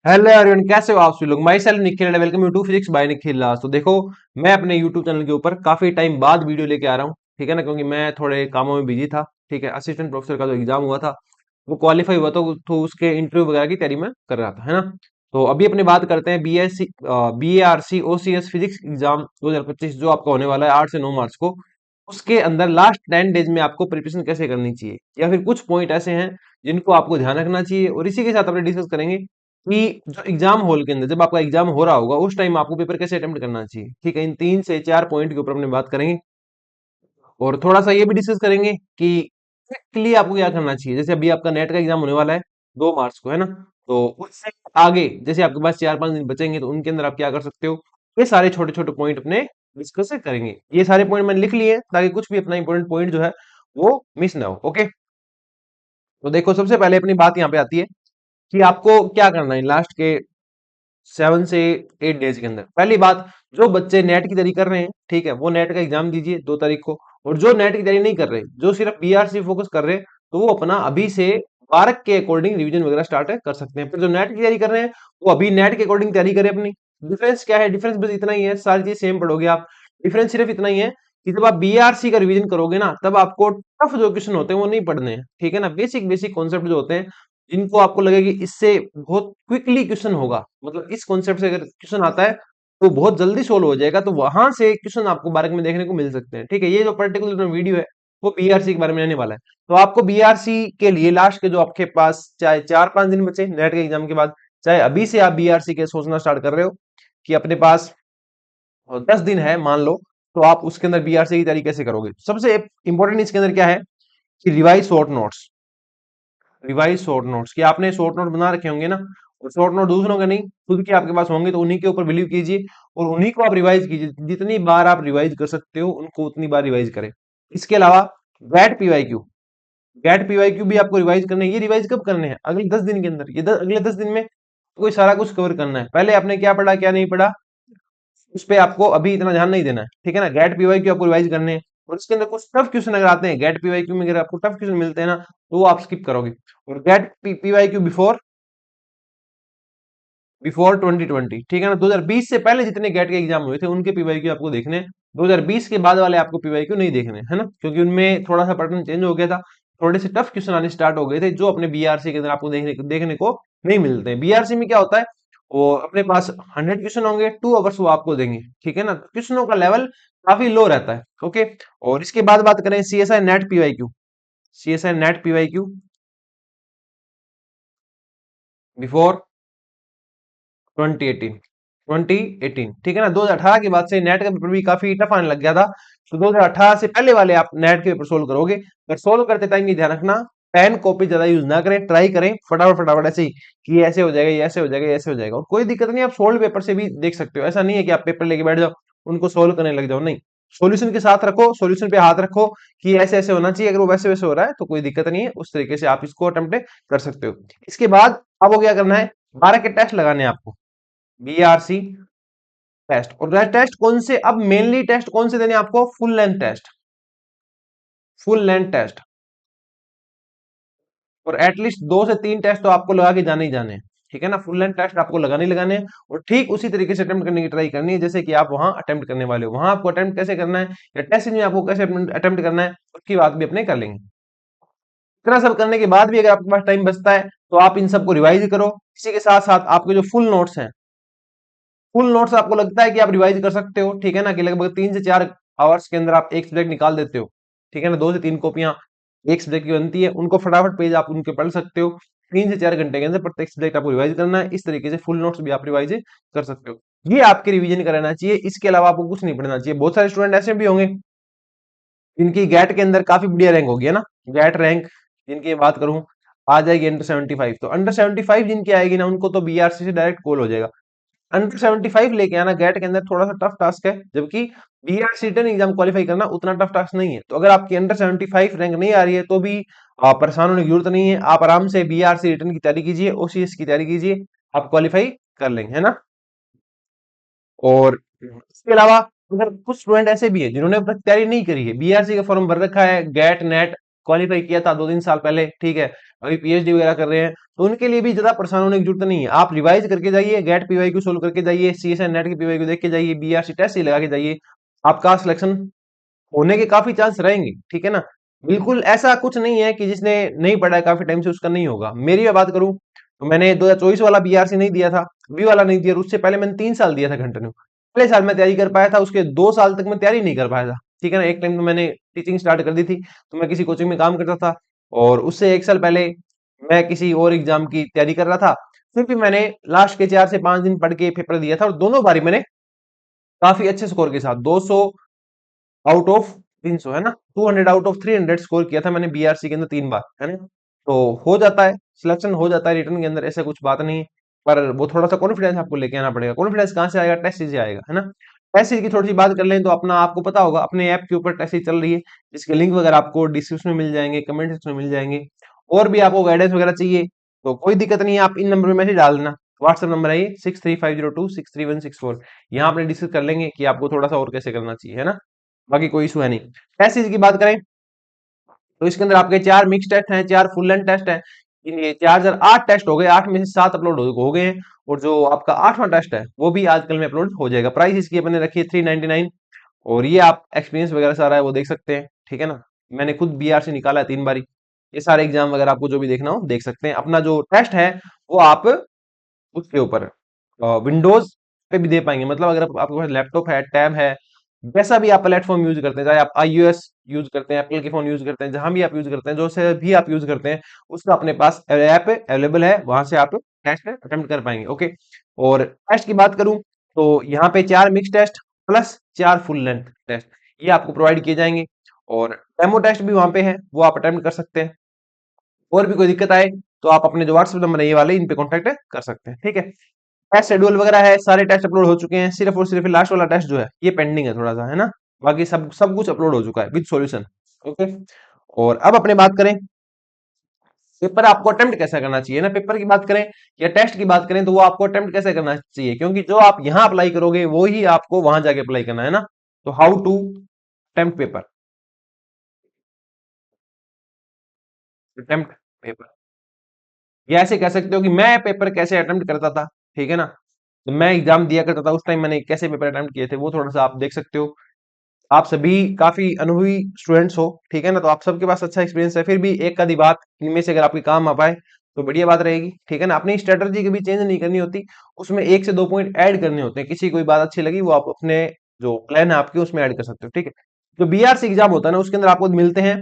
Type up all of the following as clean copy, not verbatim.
Hello everyone, कैसे हो आप सभी लोग। Myself Nikhil, welcome you to physics by Nikhil. तो देखो, मैं अपने यूट्यूब चैनल के ऊपर काफी टाइम बाद वीडियो लेके आ रहा हूँ, ठीक है ना, क्योंकि मैं थोड़े कामों में बिजी था। ठीक है, असिस्टेंट प्रोफेसर का जो एग्जाम हुआ था वो क्वालिफाई हुआ, तो उसके इंटरव्यू वगैरह की तैयारी मैं कर रहा था, है ना। तो अभी अपनी बात करते हैं BARC OCS फिजिक्स एग्जाम 2025 जो आपका होने वाला है 8 से 9 मार्च को। उसके अंदर लास्ट 10 डेज में आपको प्रिपरेशन कैसे करनी चाहिए, या फिर कुछ पॉइंट ऐसे हैं जिनको आपको ध्यान रखना चाहिए, और इसी के साथ अपने डिस्कस करेंगे कि जो एग्जाम हॉल के अंदर जब आपका एग्जाम हो रहा होगा उस टाइम आपको पेपर कैसे अटेम्प्ट करना चाहिए। ठीक है, इन 3 से 4 पॉइंट के ऊपर अपने बात करेंगे, और थोड़ा सा ये भी डिस्कस करेंगे कि क्विकली आपको क्या करना चाहिए। जैसे अभी आपका नेट का एग्जाम होने वाला है 2 मार्च को, है ना। तो उससे आगे जैसे आपके पास 4-5 दिन बचेंगे, तो उनके अंदर आप क्या कर सकते हो, ये सारे छोटे छोटे पॉइंट अपने डिस्कस करेंगे। ये सारे पॉइंट मैंने लिख लिए हैं ताकि कुछ भी अपना इंपॉर्टेंट पॉइंट जो है वो मिस ना हो। ओके, तो देखो, सबसे पहले अपनी बात यहाँ पे आती है कि आपको क्या करना है लास्ट के 7 से 8 डेज के अंदर। पहली बात, जो बच्चे नेट की तैयारी कर रहे हैं, ठीक है, वो नेट का एग्जाम दीजिए 2 तारीख को। और जो नेट की तैयारी नहीं कर रहे, जो सिर्फ BRC फोकस कर रहे हैं, तो वो अपना अभी से मार्क के अकॉर्डिंग रिवीजन वगैरह स्टार्ट कर सकते हैं। फिर जो नेट की तैयारी कर रहे हैं वो अभी नेट के अकॉर्डिंग तैयारी करें अपनी। डिफरेंस क्या है? डिफरेंस बस इतना ही है, सारी चीज सेम पढ़ोगे आप। डिफरेंस सिर्फ इतना ही है कि जब आप BRC का रिवीजन करोगे ना, तब आपको टफ जो क्वेश्चन होते हैं वो नहीं पढ़ने हैं, ठीक है ना। बेसिक बेसिक कॉन्सेप्ट जो होते हैं, जिनको आपको लगे कि इससे बहुत क्विकली क्वेश्चन होगा, मतलब इस कॉन्सेप्ट से अगर क्वेश्चन आता है तो बहुत जल्दी सोल्व हो जाएगा, तो वहां से क्वेश्चन आपको बारक में देखने को मिल सकते हैं। ठीक है, ये जो पर्टिकुलर वीडियो है वो BRC के बारे में रहने वाला है। तो आपको BRC के लिए लास्ट के जो आपके पास चाहे 4-5 दिन बचे नेट के एग्जाम के बाद, चाहे अभी से आप BRC के सोचना स्टार्ट कर रहे हो कि अपने पास 10 दिन है मान लो, तो आप उसके अंदर BRC की तैयारी कैसे करोगे। सबसे इंपॉर्टेंट इसके अंदर क्या है कि revise short notes. Revise short notes कि आपने शॉर्ट नोट बना रखे होंगे ना, और शॉर्ट नोट दूसरों के नहीं, खुद के आपके पास होंगे, तो उन्हीं के ऊपर बिलीव कीजिए और उन्हीं को आप रिवाइज कीजिए। जितनी बार आप रिवाइज कर सकते हो उनको उतनी बार रिवाइज करें। इसके अलावा गैट पीवाईक्यू, गैट पीवाईक्यू भी आपको रिवाइज करने हैं। ये रिवाइज कब करने हैं? अगले 10 दिन के अंदर। अगले 10 दिन में कोई सारा कुछ कवर करना है। पहले आपने क्या पढ़ा क्या नहीं पढ़ा उस पे आपको अभी इतना ध्यान नहीं देना है, ठीक है ना। गेट पीवाईक्यू आपको रिवाइज करने हैं, और इसके अंदर कुछ टफ क्वेश्चन अगर आते हैं गेट पीवाईक्यू में, अगर आपको टफ क्वेश्चन मिलते हैं ना, तो वो आप स्किप करोगे। और गेट पीवाईक्यू बिफोर बिफोर 2020, ठीक है ना। 2020 से पहले जितने गेट के एग्जाम हुए थे उनके पीवाईक्यू आपको देखने हैं। 2020 के बाद वाले आपको पीवाईक्यू नहीं देखने, है ना, क्योंकि उनमें थोड़ा सा पैटर्न चेंज हो गया था। थोड़े से टफ क्वेश्चन आने स्टार्ट हो गए थे, जो अपने BRC के अंदर आपको देखने को नहीं मिलते हैं। BRC में क्या होता है, वो अपने पास 100 क्वेश्चन होंगे, 2 आवर्स वो आपको देंगे, ठीक है ना। क्वेश्चनों का लेवल काफी लो रहता है। ओके, और इसके बाद बात करें CSI net PYQ. CSI net PYQ before 2018, 2018, ठीक है ना। 2018 के बाद से नेट का पेपर भी काफी टफ आने लग गया था, तो 2018 से पहले वाले आप नेट के पेपर सोल्व करोगे। अगर सोल्व करते टाइम ये ध्यान रखना, पेन कॉपी ज्यादा यूज ना करें, ट्राई करें फटाफट फटाफट ऐसे ही कि ये ऐसे हो जाएगा, ये ऐसे हो जाएगा, ये ऐसे हो जाएगा। और कोई दिक्कत नहीं, आप सोल्व पेपर से भी देख सकते हो। ऐसा नहीं है कि आप पेपर लेके बैठ जाओ उनको सोल्व करने लग जाओ, नहीं। सॉल्यूशन के साथ रखो, सॉल्यूशन पे हाथ रखो कि ऐसे ऐसे होना चाहिए। अगर वो वैसे वैसे हो रहा है तो कोई दिक्कत नहीं है, उस तरीके से आप इसको अटेम्प्ट कर सकते हो। इसके बाद आपको क्या करना है, 12 के टेस्ट लगाने हैं आपको, BRC टेस्ट। और टेस्ट कौन से, अब मेनली टेस्ट कौन से देने हैं आपको? Full length test, full length test. और एटलीस्ट 2 से 3 टेस्ट तो आपको लगा के जाने ही जाने हैं, ठीक है ना। फुल लेंथ टेस्ट आपको लगाने ही लगाने हैं, और ठीक उसी तरीके से अटेम्प्ट करने की ट्राई करनी है जैसे कि आप वहां अटेम्प्ट करने वाले हो। वहां आपको अटेम्प्ट कैसे करना है, या टेस्ट में आपको कैसे अटेम्प्ट करना है, उसकी बात भी अपने कर लेंगे। इतना सब करने के बाद भी अगर आपके पास टाइम बचता है, तो आप इन सबको रिवाइज करो। इसी के साथ साथ आपके जो फुल नोट्स हैं, फुल नोट्स आपको लगता है कि आप रिवाइज कर सकते हो, ठीक है ना, कि लगभग 3 से 4 आवर्स के अंदर आप एक सब्जेक्ट निकाल देते हो, ठीक है ना। 2 से 3 कॉपियां एक सब्जेक्ट की बनती है, उनको फटाफट पेज आप उनके पढ़ सकते हो। 3 से 4 घंटे के अंदर प्रत्येक सब्जेक्ट आपको रिवाइज करना है। इस तरीके से फुल नोट्स भी आप रिवाइज कर सकते हो। ये आपके रिवीजन कराना चाहिए, इसके अलावा आपको कुछ नहीं पढ़ना चाहिए। बहुत सारे स्टूडेंट ऐसे भी होंगे जिनकी गैट के अंदर काफी बढ़िया रैंक होगी, है ना। गैट रैंक जिनकी बात करूं आ जाएगी अंडर 75, तो अंडर 75 जिनकी आएगी ना, उनको तो BRC से डायरेक्ट कॉल हो जाएगा। अंडर 75 लेके आना गेट के अंदर थोड़ा सा टफ टास्क है, जबकि BRC रिटन एग्जाम क्वालिफाई करना उतना टफ टास्क नहीं है। तो अगर आपकी अंडर 75 रैंक नहीं आ रही है तो भी परेशान होने की जरूरत नहीं है। आप आराम से BRC रिटन की तैयारी कीजिए, OCS की तैयारी कीजिए, आप क्वालिफाई कर लेंगे, है ना। और इसके अलावा अगर कुछ स्टूडेंट ऐसे भी है जिन्होंने अब तक तैयारी नहीं करी है, BRC का फॉर्म भर रखा है, गेट नेट क्वालिफाई किया था 2-3 साल पहले, ठीक है, अभी पीएचडी वगैरह कर रहे हैं, तो उनके लिए भी ज्यादा परेशान होने की जरूरत नहीं है। आप रिवाइज करके जाइए, गेट पीवाई को सोल्व करके जाइए, सीएसआई नेट की पीवाई को देख के जाइए, बीआरसी टेस्ट ही लगा के जाइए, आपका सिलेक्शन होने के काफी चांस रहेंगे, ठीक है ना। बिल्कुल ऐसा कुछ नहीं है कि जिसने नहीं पढ़ा है काफी टाइम से उसका नहीं होगा। मेरी मैं बात करूं तो मैंने 2024 वाला बीआरसी नहीं दिया था, बी वाला नहीं दिया, और उससे पहले मैंने 3 साल दिया था कंटिन्यू। पहले साल में तैयारी कर पाया था, उसके 2 साल तक मैं तैयारी नहीं कर पाया था, ठीक है ना। एक टाइम तो मैंने टीचिंग स्टार्ट कर दी थी, तो मैं किसी कोचिंग में काम करता था, और उससे 1 साल पहले मैं किसी और एग्जाम की तैयारी कर रहा था। फिर भी मैंने लास्ट के 4 से 5 दिन पढ़ के पेपर दिया था, और दोनों बारी मैंने काफी अच्छे स्कोर के साथ 200 आउट ऑफ 300, है ना, 200 आउट ऑफ 300 स्कोर किया था मैंने बीआरसी के अंदर 3 बार, है ना। तो हो जाता है, सिलेक्शन हो जाता है रिटर्न के अंदर, ऐसा कुछ बात नहीं है। पर वो थोड़ा सा कॉन्फिडेंस आपको लेके आना पड़ेगा। कॉन्फिडेंस कहाँ से आएगा? टेस्ट सीरीज से आएगा, है ना। टेस्ट सीरीज की थोड़ी सी बात कर लें तो अपना आपको पता होगा, अपने ऐप के ऊपर टेस्ट सीरीज चल रही है, जिसके लिंक वगैरह आपको डिस्क्रिप्शन में मिल जाएंगे, कमेंट सेक्शन में मिल जाएंगे। और भी आपको गाइडेंस वगैरह चाहिए तो कोई दिक्कत नहीं है, आप इन नंबर में मैसेज डाल देना। व्हाट्सएप नंबर है ये 6350263164। यहाँ अपने डिस्कस कर लेंगे कि आपको थोड़ा सा और कैसे करना चाहिए, है ना। बाकी कोई इशू है नहीं। टेस्ट सीरीज की बात करें तो इसके अंदर आपके 4 मिक्स टेस्ट हैं, 4 फुल लेंथ टेस्ट हैं। ये 4 8 टेस्ट हो गए, 8 में से 7 अपलोड हो गए हैं, और जो आपका 8वां टेस्ट है वो भी आजकल में अपलोड हो जाएगा। प्राइस इसकी अपने रखी है 399, और ये आप एक्सपीरियंस वगैरह सारा है वो देख सकते हैं, ठीक है ना। मैंने खुद बीआर से निकाला है 3 बारी। ये सारे एग्जाम वगैरह आपको जो भी देखना हो देख सकते हैं। अपना जो टेस्ट है वो आप उसके ऊपर विंडोज पे भी दे पाएंगे, मतलब अगर आपके पास लैपटॉप है, टैब है, जैसा भी आप प्लेटफॉर्म यूज करते हैं, चाहे आप आईओएस यूज करते हैं, एप्पल के फोन यूज करते हैं, जहां भी आप यूज करते हैं, जो से भी आप यूज करते हैं, उसका अपने पास ऐप अवेलेबल है, वहां से आप टेस्ट अटेम्प्ट कर पाएंगे, ओके। और टेस्ट की बात करूं तो यहाँ पे 4 mix test plus 4 full length test ये आपको प्रोवाइड किए जाएंगे, और डेमो टेस्ट भी वहां पे है, वो आप अटेम्प्ट कर सकते हैं। और भी कोई दिक्कत आए तो आप अपने जो व्हाट्सएप नंबर है ये वाले, इन पे कॉन्टेक्ट कर सकते हैं, ठीक है। टेस्ट शेड्यूल वगैरह है, सारे टेस्ट अपलोड हो चुके हैं, सिर्फ और सिर्फ लास्ट वाला टेस्ट जो है ये पेंडिंग है थोड़ा सा, है ना। बाकी सब सब कुछ अपलोड हो चुका है विद सॉल्यूशन, ओके। और अब अपने बात करें पेपर आपको अटेम्प्ट कैसे करना चाहिए ना। पेपर की बात करें या टेस्ट की बात करें तो वो आपको अटेम्प्ट कैसे करना चाहिए, क्योंकि जो आप यहाँ अप्लाई करोगे वो ही आपको वहां जाके अप्लाई करना है ना। तो how to attempt paper, attempt paper, या ऐसे कह सकते हो कि मैं पेपर कैसे अटेम्प्ट करता था, ठीक है ना। तो मैं एग्जाम दिया करता था, उस टाइम मैंने कैसे पेपर अटेम्प्ट किए थे वो थोड़ा सा आप देख सकते हो। आप सभी काफी अनुभवी स्टूडेंट्स हो, ठीक है ना, तो आप सबके पास अच्छा एक्सपीरियंस है। फिर भी एक आधी बात इनमें से अगर आपके काम आ पाए तो बढ़िया बात रहेगी, ठीक है ना। अपनी स्ट्रेटजी कभी चेंज नहीं करनी होती, उसमें 1 से 2 पॉइंट ऐड करने होते हैं। किसी कोई बात अच्छी लगी वो आप अपने जो प्लान है आपके उसमें ऐड कर सकते हो, ठीक है। जो बीआरसी एग्जाम होता है ना उसके अंदर आपको मिलते हैं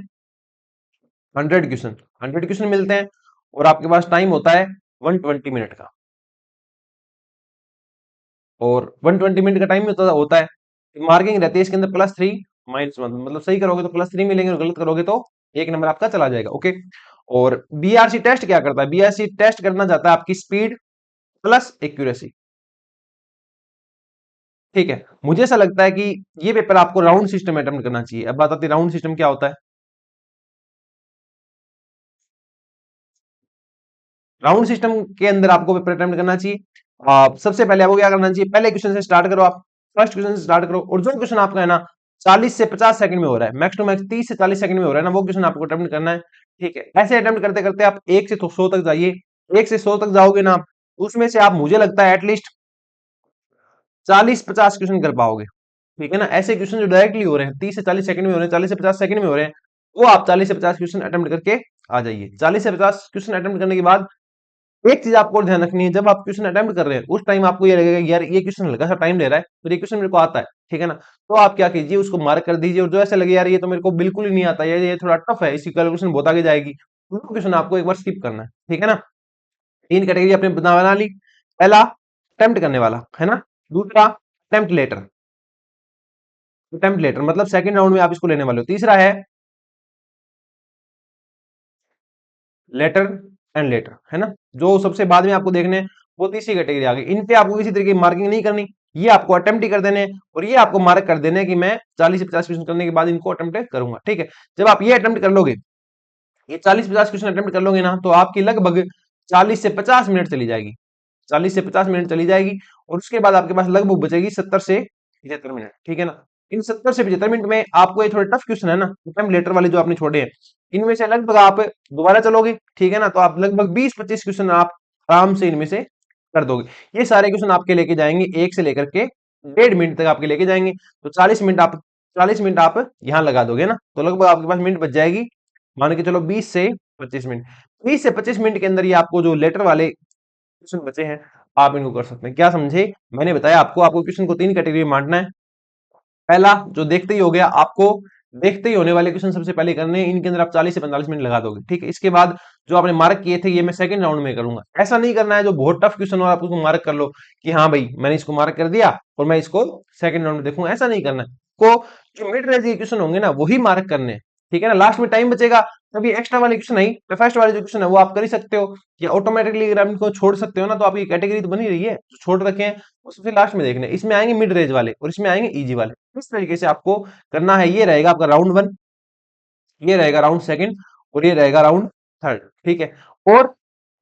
100 क्वेश्चन, 100 क्वेश्चन मिलते हैं, और आपके पास टाइम होता है 120 मिनट का। और 120 मिनट का टाइम होता है। मार्किंग रहती है इसके अंदर +3 -1, मतलब सही करोगे तो +3 मिलेंगे, और गलत करोगे तो 1 नंबर आपका चला जाएगा, ओके। और बीआरसी टेस्ट क्या करता है? बीआरसी टेस्ट करना चाहता है आपकी स्पीड प्लस एक्यूरेसी, ठीक है। मुझे ऐसा लगता है कि ये पेपर आपको राउंड सिस्टम अटेम्प्ट करना चाहिए। अब बात आती है राउंड सिस्टम क्या होता है। राउंड सिस्टम के अंदर आपको पेपर अटेम्प्ट करना चाहिए। सबसे पहले आपको क्या करना चाहिए, पहले क्वेश्चन से स्टार्ट करो, आप फर्स्ट क्वेश्चन से स्टार्ट करो, और जो क्वेश्चन आपका है ना 40 से 50 सेकंड में हो रहा है, मैक्स टू मैक्स 30 से 40 सेकंड में हो रहा है ना, वो क्वेश्चन आपको अटेम्प्ट करना है, ठीक है। ऐसे अटेम्प्ट करते करते आप 1 से 100 तक जाइए। 1 से 100 तक जाओगे ना आप, उसमें से आप मुझे लगता है एटलीस्ट 40-50 क्वेश्चन कर पाओगे, ठीक है ना। ऐसे क्वेश्चन जो डायरेक्टली हो रहे हैं 30 से 40 सेकंड में हो रहे हैं, 40 से 50 सेकंड में हो रहे हैं, वो आप 40 से 50 क्वेश्चन अटेम्प्ट करके आ जाइए। 40 से 50 क्वेश्चन अटेम्प्ट करने के बाद एक चीज आपको ध्यान रखनी है, जब आप क्वेश्चन अटेम्प्ट कर रहे हैं उस टाइम आपको ये लगेगा कि यार ये क्वेश्चन हल्का सा टाइम ले रहा है, तो ये क्वेश्चन मेरे को आता है, ठीक है ना। तो आप क्या कीजिए, उसको मार्क कर दीजिए, और जो ऐसा लगे यार ये तो मेरे को बिल्कुल ही नहीं आता, ये थोड़ा टफ है, इसकी कैलकुलेशन बहुत आगे जाएगी, तो वो क्वेश्चन आपको एक बार स्किप करना है, ठीक है ना। 3 कैटेगरी आपने बना ली। पहला अटेम्प्ट करने वाला, है ना। दूसरा अटेम्प्ट लेटर, अटेम्प्ट लेटर मतलब सेकंड राउंड में आप इसको लेने वाले हो। तीसरा है लेटर एंड लेटर, है ना, जो सबसे बाद में आपको देखने हैं, वो तीसरी कैटेगरी आ गई। इन पे आपको किसी तरीके की मार्किंग नहीं करनी, ये आपको अटेम्प्ट ही कर देने हैं, और ये आपको मार्क कर देने हैं कि मैं 40 से 50 क्वेश्चन करने के बाद इनको अटेम्प्ट करूंगा, ठीक है। जब आप ये अटेम्प्ट कर लोगे, ये 40-50 क्वेश्चन अटेम्प्ट कर लोगे ना, तो आपकी लगभग 40 से 50 मिनट चली जाएगी, 40 से 50 मिनट चली जाएगी, और उसके बाद आपके पास लगभग बचेगी 70 से 75 मिनट, ठीक है ना। इन 70 से 75 मिनट में आपको ये थोड़े टफ क्वेश्चन है ना अटेम्प्ट लेटर वाले जो आपने छोड़े हैं, इनमें से लगभग आप दोबारा चलोगे, ठीक है ना, तो आप लगभग 20-25 क्वेश्चन आप आराम से इनमें से कर दोगे। ये सारे क्वेश्चन आपके लेके जाएंगे 1 से लेकर के 1.5 मिनट तक आपके लेके जाएंगे। तो 40 मिनट आप यहाँ लगा दोगे ना, तो लगभग आपके पास मिनट बच जाएगी, मान के चलो 20 से 25 मिनट। 20 से 25 मिनट के अंदर ये आपको जो लेटर वाले क्वेश्चन बचे हैं, आप इनको कर सकते हैं। क्या समझे? मैंने बताया आपको क्वेश्चन को 3 कैटेगरी में बांटना है। पहला जो देखते ही हो गया, आपको देखते ही होने वाले क्वेश्चन सबसे पहले करने हैं, इनके अंदर आप 40 से 45 मिनट लगा दोगे, ठीक है। इसके बाद जो आपने मार्क किए थे, ये मैं सेकंड राउंड में करूंगा। ऐसा नहीं करना है जो बहुत टफ क्वेश्चन हो आप उसको मार्क कर लो कि हाँ भाई मैंने इसको मार्क कर दिया और मैं इसको सेकंड राउंड में देखूंगा, ऐसा नहीं करना है। को जो मिड रेंज के क्वेश्चन होंगे ना वही मार्क करने हैं, ठीक है ना। लास्ट में टाइम बचेगा तभी एक्स्ट्रा वाले क्वेश्चन नहीं, तो फर्स्ट वाले जो क्वेश्चन है वो आप कर ही सकते हो, या ऑटोमेटिकली अगर आप इनको छोड़ सकते हो ना, तो आपकी कैटेगरी तो बनी रही है, जो छोड़ रखे हैं वो सबसे लास्ट में देखने। इसमें आएंगे मिड रेंज वाले और इसमें आएंगे इजी वाले। इस तरीके से आपको करना है। ये रहेगा आपका राउंड वन, ये रहेगा राउंड सेकंड और ये रहेगा राउंड थर्ड, ठीक है। और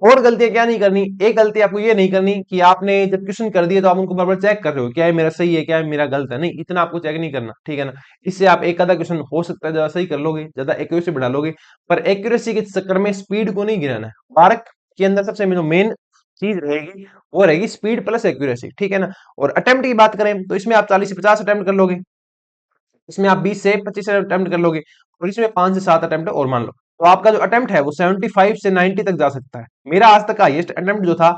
और गलतियां क्या नहीं करनी, एक गलती आपको ये नहीं करनी कि आपने जब क्वेश्चन कर दिए तो आप उनको बार-बार चेक कर रहे हो, क्या है मेरा सही है, क्या है मेरा गलत है, नहीं, इतना आपको चेक नहीं करना, ठीक है ना। इससे आप एक आधा क्वेश्चन हो सकता है ज्यादा सही कर लोगे, ज्यादा एक्यूरेसी बढ़ा लोगे, पर एक्यूरेसी के चक्कर में स्पीड को नहीं गिराना है। मार्क के अंदर सबसे मेन चीज रहेगी वो रहेगी स्पीड प्लस एक्यूरेसी, ठीक है ना। और अटेम्प्ट की बात करें तो इसमें आप 40 से 50 अटेम्प्ट कर लोगे, इसमें आप 20 से 25 अटेम्प्ट कर लोगे और इसमें 5 से 7 अटेम्प्ट और मान लो, तो आपका जो अटेम्प्ट है वो 75 से 90 तक जा सकता है। मेरा आज तक का हाईएस्ट अटेम्प्ट जो था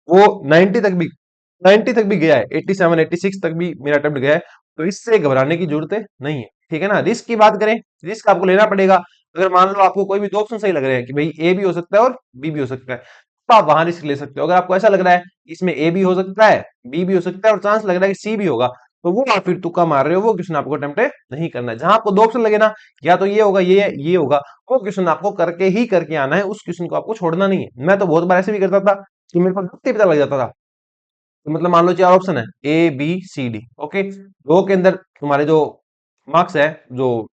वो 90 तक भी गया है, 87 86 तक भी मेरा अटेम्प्ट गया है। तो इससे घबराने की जरूरत नहीं है, ठीक है ना। रिस्क की बात करें, रिस्क आपको लेना पड़ेगा। अगर मान लो आपको कोई भी दो ऑप्शन सही लग रहे हैं कि भाई ए भी हो सकता है और बी भी हो सकता है, तो आप वहां रिस्क ले सकते हो। अगर आपको ऐसा लग रहा है इसमें ए भी हो सकता है, बी भी हो सकता है और चांस लग रहा है कि सी भी होगा, तो वो आप फिर तुक्का मार रहे हो, वो क्वेश्चन आपको अटेम्प्ट नहीं करना है। जहां आपको दो ऑप्शन लगे ना, या तो ये होगा ये होगा, वो क्वेश्चन आपको करके ही करके आना है, उस क्वेश्चन को आपको छोड़ना नहीं है। मैं तो बहुत बार ऐसे भी करता था कि मेरे को वक्त ही पता लग जाता था। तो मतलब मान लो 4 ऑप्शन है, A B C D, okay, दो के अंदर तुम्हारे जो मार्क्स है, जो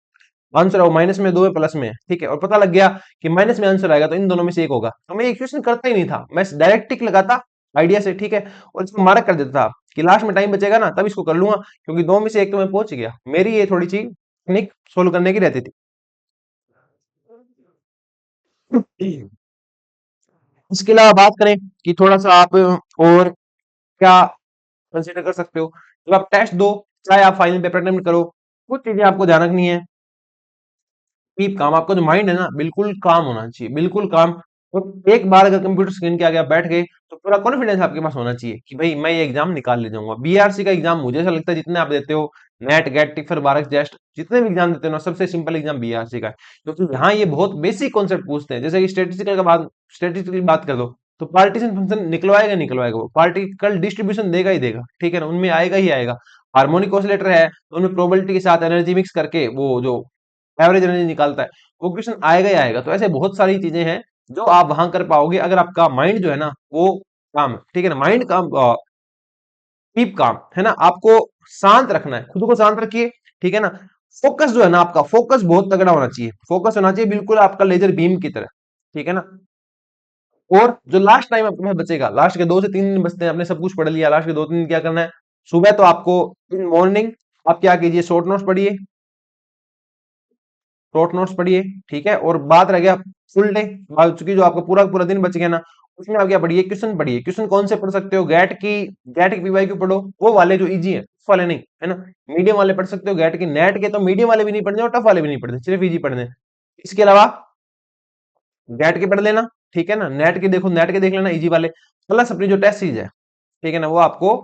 आंसर है वो माइनस में, दो है प्लस में है, ठीक है। और पता लग गया कि माइनस में आंसर आएगा तो इन दोनों में से एक होगा, तो मैं इक्वेशन करता ही नहीं था, मैं डायरेक्ट टिक लगाता आइडिया से, ठीक है, और इसको मार्क कर देता था कि लास्ट में टाइम बचेगा ना तब इसको कर लूंगा, क्योंकि दो में से एक तो मैं पहुंच गया। मेरी ये थोड़ी सी टेक्निक सोल्व करने की रहती थी। इसके अलावा बात करें कि थोड़ा सा आप और क्या कंसिडर कर सकते हो, जब आप टेस्ट दो, चाहे आप फाइनल पेपर अटेम्प्ट करो, कुछ चीजें आपको ध्यान रखनी है। कीप काम, आपका जो माइंड है ना बिल्कुल काम होना चाहिए, बिल्कुल काम। तो एक बार अगर कंप्यूटर स्क्रीन के आगे आप बैठ गए तो पूरा कॉन्फिडेंस आपके पास होना चाहिए कि भाई मैं ये एग्जाम निकाल ले जाऊंगा। बीआरसी का एग्जाम मुझे ऐसा लगता है जितने आप देते हो, नेट गेट टिफर बारक जेस्ट जितने भी एग्जाम देते हो ना, सबसे सिंपल एग्जाम बीआरसी का है, क्योंकि यहाँ ये बहुत बेसिक कॉन्सेप्ट पूछते हैं। जैसे कि स्टेटिस्टिकल की बात कर दो, तो पार्टीशन फंक्शन निकलवाएगा वो पार्टिकल डिस्ट्रीब्यूशन देगा ही देगा, ठीक है ना, उनमें आएगा ही आएगा। हार्मोनिक ऑसिलेटर है तो उनमें प्रोबेबिलिटी के साथ एनर्जी मिक्स करके वो जो एवरेज एनर्जी निकालता है, वो क्वेश्चन आएगा ही आएगा। तो ऐसे बहुत सारी चीजें हैं जो आप वहां कर पाओगे अगर आपका माइंड जो है ना वो काम है, ठीक है ना। माइंड काम, कीप काम है ना, आपको शांत रखना है, खुद को शांत रखिए, ठीक है ना। फोकस जो है ना, आपका फोकस बहुत तगड़ा होना चाहिए, फोकस होना चाहिए बिल्कुल आपका लेजर बीम की तरह, ठीक है ना। और जो लास्ट टाइम आपके पास बचेगा, लास्ट के 2 से 3 दिन बचते हैं, आपने सब कुछ पढ़ लिया, लास्ट के 2 3 दिन क्या करना है? सुबह तो आपको इन मॉर्निंग आप क्या कीजिए, शॉर्ट नोट्स पढ़िए, शॉर्ट नोट्स पढ़िए, ठीक है। और बात रह गया फुल डे, चूंकि जो आपका पूरा पूरा दिन बच गया ना, उसमें आप क्या पढ़िए, क्वेश्चन पढ़िए। क्वेश्चन कौन से पढ़ सकते हो? गैट की पीवाईक्यू पढ़ो, वो वाले जो इजी है, टफ वाले नहीं, है ना। मीडियम वाले पढ़ सकते हो गैट के, नेट के तो मीडियम वाले भी नहीं पढ़ने और टफ वाले भी नहीं पढ़ने, सिर्फ इजी पढ़ने। इसके अलावा गैट के पढ़ लेना, ठीक है ना। नेट के देख लेना इजी वाले, प्लस अपनी जो टेस्ट सीरीज है, ठीक है ना, वो आपको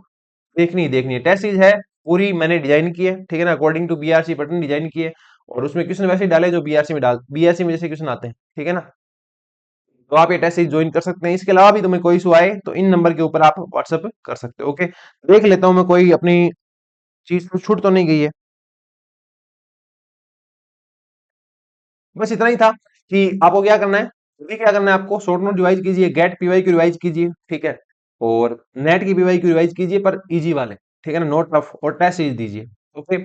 देखनी है। टेस्ट सीरीज है पूरी मैंने डिजाइन की है, ठीक है ना, according to BRC pattern design की है। और उसमें क्वेश्चन वैसे ही डाले जो बीआरसी में जैसे क्वेश्चन आते हैं, ठीक है ना। तो आप ये टेस्ट सीरीज ज्वाइन कर सकते हैं। इसके अलावा भी तुम्हें कोई इशू आए तो इन नंबर के ऊपर आप व्हाट्सएप कर सकते हो, ओके। देख लेता हूँ मैं कोई अपनी चीज तो छूट तो नहीं गई है। बस इतना ही था कि आपको क्या करना है, अभी क्या करना है, आपको शॉर्ट नोट रिवाइज कीजिए, गेट पीवाई की रिवाइज कीजिए, ठीक है, और नेट की पीवाई की रिवाइज कीजिए, पर इजी वाले, ठीक है ना, नोट टफ, और टेस्ट सीरीज दीजिए, ओके।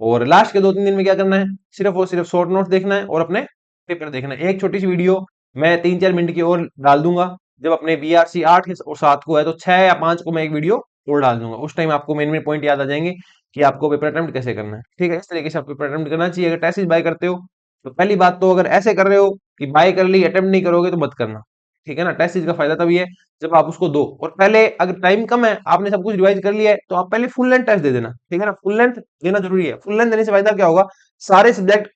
और लास्ट के 2 3 दिन में क्या करना है, सिर्फ और सिर्फ शॉर्ट नोट देखना है और अपने पेपर देखना है। एक छोटी सी वीडियो मैं 3 4 मिनट की और डाल दूंगा, जब अपने बीआरसी 8 और 7 को है तो 6 या 5 को मैं एक वीडियो और डाल दूंगा। उस टाइम आपको मेन मेन पॉइंट याद आ जाएंगे कि आपको पेपर अटेम्प्ट कैसे करना है, ठीक है। इस तरीके से आप पेपर अटेम्प्ट करना चाहिए। अगर टेस्ट सीरीज बाय करते हो तो पहली बात तो अगर ऐसे कर रहे हो कि बाय कर ली, अटेम्प्ट नहीं करोगे तो मत करना, ठीक है ना। टेस्ट सीरीज का फायदा तभी है जब आप उसको दो, और पहले अगर टाइम कम है, आपने सब कुछ रिवाइज कर लिया है, तो आप पहले फुल लेंथ टेस्ट दे देना, ठीक है ना। फुल लेंथ देना जरूरी है। फुल लेंथ देने से फायदा क्या होगा, सारे सब्जेक्ट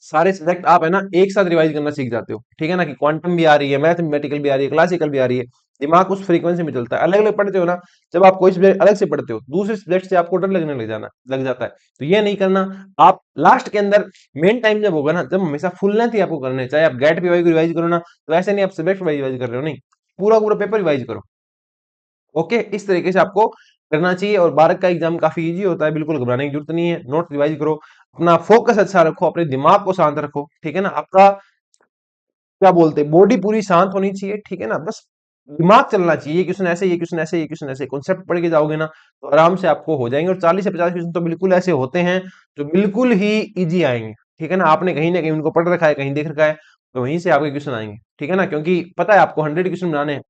सारे सब्जेक्ट आप है ना एक साथ रिवाइज करना सीख जाते हो, ठीक है ना, कि क्वांटम भी आ रही है, मैथमेटिकल भी आ रही है, क्लासिकल भी आ रही है, दिमाग उस फ्रीक्वेंसी में चलता है। अलग अलग पढ़ते हो ना, जब आप कोई सब्जेक्ट अलग से पढ़ते हो, दूसरे सब्जेक्ट से आपको डर लगने लग जाता है। तो ये नहीं करना। आप लास्ट के अंदर मेन टाइम जब होगा ना, जब हमेशा फुल लेंथ ही आपको करना है, चाहे आप गेट पीवाई को रिवाइज करो ना, तो ऐसे नहीं आप सब्जेक्ट रिवाइज कर रहे हो, नहीं, पूरा पूरा पेपर रिवाइज करो। ओके, इस तरीके से आपको करना चाहिए। और 12 का एग्जाम काफी इजी होता है, बिल्कुल घबराने की जरूरत नहीं है। नोट रिवाइज करो, अपना फोकस अच्छा रखो, अपने दिमाग को शांत रखो, ठीक है ना। आपका क्या बोलते हैं, बॉडी पूरी शांत होनी चाहिए, ठीक है ना। बस दिमाग चलना चाहिए, ये क्वेश्चन ऐसे, ये क्वेश्चन ऐसे, ये क्वेश्चन ऐसे, कॉन्सेप्ट पढ़ के जाओगे ना तो आराम से आपको हो जाएंगे। और 40 से 50 क्वेश्चन तो बिल्कुल ऐसे होते हैं जो बिल्कुल ही इजी आएंगे, ठीक है ना। आपने कहीं ना कहीं उनको पढ़ रखा है, कहीं देख रखा है, तो वहीं से आपके क्वेश्चन आएंगे, ठीक है ना। क्योंकि पता है आपको 100 क्वेश्चन बनाने हैं,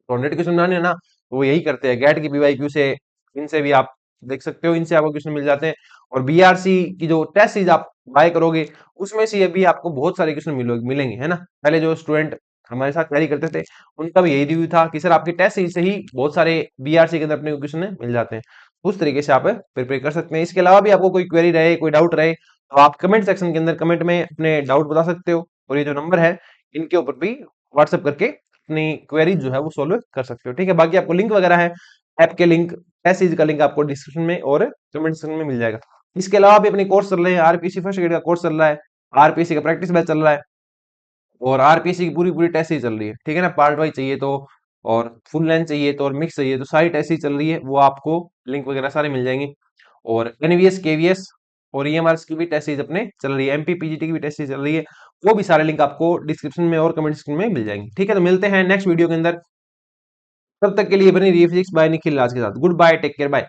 तो 100 क्वेश्चन बनाने हैं ना, तो वो यही करते हैं गैट की पीवाईक्यू से, इनसे भी आप देख सकते हो, इनसे आपको क्वेश्चन मिल जाते हैं। और बीआरसी की जो टेस्ट सीरीज आप बाय करोगे, उसमें से भी आपको बहुत सारे क्वेश्चन मिलेंगे, है ना। पहले जो स्टूडेंट हमारे साथ तैयारी करते थे, उनका भी यही रिव्यू था कि सर आपकी टेस्ट सीरीज से ही बहुत सारे बीआरसी के अंदर अपने क्वेश्चन मिल जाते हैं। उस तरीके से आप प्रिपेयर कर सकते हैं। इसके अलावा भी आपको कोई क्वेरी रहे, कोई डाउट रहे, तो आप कमेंट सेक्शन के अंदर कमेंट में अपने डाउट बता सकते हो। और ये जो नंबर है, इनके ऊपर भी व्हाट्सएप करके अपनी क्वेरी जो है वो सॉल्व कर सकते हो, ठीक है। बाकी आपको लिंक वगैरह है, ऐप के लिंक, टेस्ट सीरीज का लिंक आपको डिस्क्रिप्शन में और कमेंट सेक्शन में मिल जाएगा। इसके अलावा भी अपने कोर्स चल रहे हैं, आरपीसी फर्स्ट एड का कोर्स चल रहा है, आरपीसी का प्रैक्टिस बैच चल रहा है, और आरपीसी की पूरी पूरी टेस्ट ही चल रही है, ठीक है ना। पार्ट वाइज चाहिए तो, और फुल लेंथ चाहिए तो, और मिक्स चाहिए तो, सारी टेस्ट ही चल रही है, वो आपको लिंक वगैरह सारे मिल जाएंगे। और एनवीएस, केवीएस और ईएमआरएस की भी टेस्ट सीरीज अपने चल रही है, एमपी पीजीटी की भी टेस्ट सीरीज चल रही है। वो भी सारे लिंक आपको डिस्क्रिप्शन में और कमेंट सेक्शन में मिल जाएंगे, ठीक है। तो मिलते हैं नेक्स्ट वीडियो के अंदर, तब तक के लिए बनी रहिए फिजिक्स बाय निखिल राज के साथ। Good bye, take care, bye.